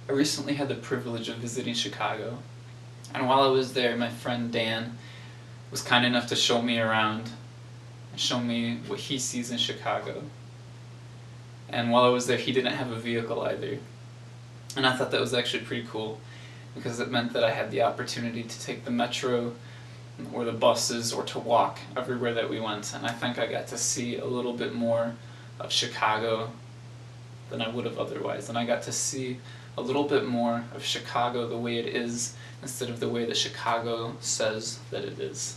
I recently had the privilege of visiting Chicago, and while I was there, my friend Dan was kind enough to show me around and show me what he sees in Chicago. And while I was there, he didn't have a vehicle either. And I thought that was actually pretty cool, because it meant that I had the opportunity to take the metro or the buses or to walk everywhere that we went. And I think I got to see a little bit more of Chicago than I would have otherwise. And I got to see a little bit more of Chicago the way it is instead of the way that Chicago says that it is.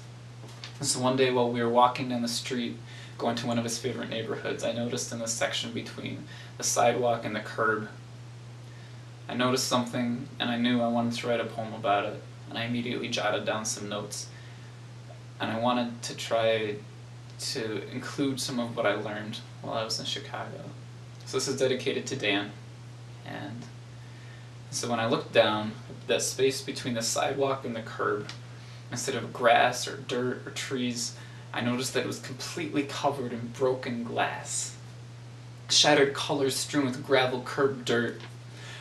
And so one day while we were walking down the street going to one of his favorite neighborhoods, I noticed in the section between the sidewalk and the curb, I noticed something and I knew I wanted to write a poem about it. And I immediately jotted down some notes. And I wanted to try to include some of what I learned while I was in Chicago. So this is dedicated to Dan. And so when I looked down at that space between the sidewalk and the curb, instead of grass or dirt or trees, I noticed that it was completely covered in broken glass. Shattered colors strewn with gravel curb dirt.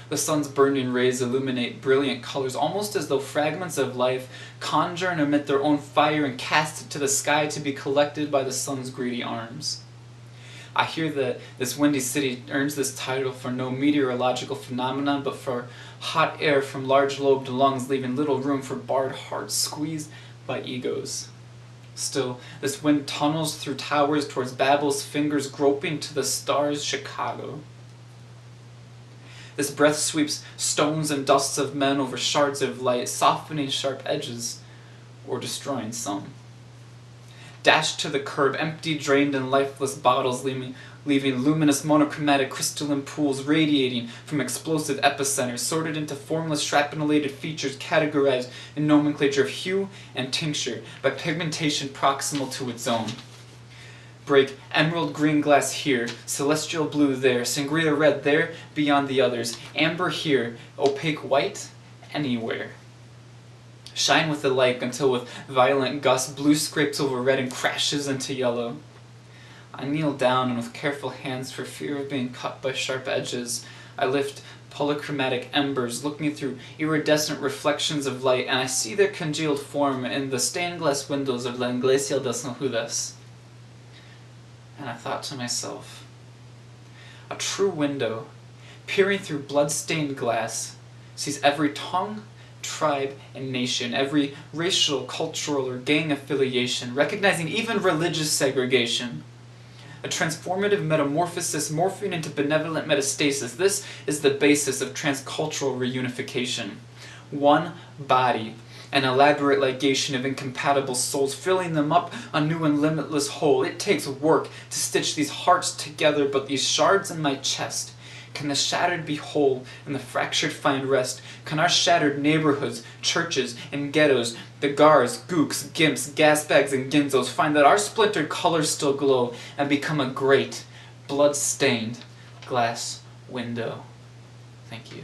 The sun's burning rays illuminate brilliant colors, almost as though fragments of life conjure and emit their own fire and cast it to the sky to be collected by the sun's greedy arms. I hear that this windy city earns this title for no meteorological phenomenon, but for hot air from large-lobed lungs, leaving little room for barred hearts squeezed by egos. Still, this wind tunnels through towers towards Babel's fingers, groping to the stars, Chicago. This breath sweeps stones and dusts of men over shards of light, softening sharp edges or destroying some. Dashed to the curb, empty, drained, and lifeless bottles, leaving luminous monochromatic crystalline pools radiating from explosive epicenters, sorted into formless shrapnelated features categorized in nomenclature of hue and tincture by pigmentation proximal to its own. Break emerald green glass here, celestial blue there, sangria red there beyond the others, amber here, opaque white anywhere. Shine with the light until with violent gusts blue scrapes over red and crashes into yellow. I kneel down and with careful hands, for fear of being cut by sharp edges, I lift polychromatic embers, looking through iridescent reflections of light, and I see their congealed form in the stained glass windows of La Iglesia de San Judas. And I thought to myself, a true window, peering through blood-stained glass, sees every tongue, tribe, and nation, every racial, cultural, or gang affiliation, recognizing even religious segregation. A transformative metamorphosis morphing into benevolent metastasis. This is the basis of transcultural reunification. One body, an elaborate ligation of incompatible souls, filling them up a new and limitless whole. It takes work to stitch these hearts together, but these shards in my chest, can the shattered be whole and the fractured find rest? Can our shattered neighborhoods, churches, and ghettos, the gars, gooks, gimps, gas bags, and ginzos find that our splintered colors still glow and become a great, blood-stained glass window? Thank you.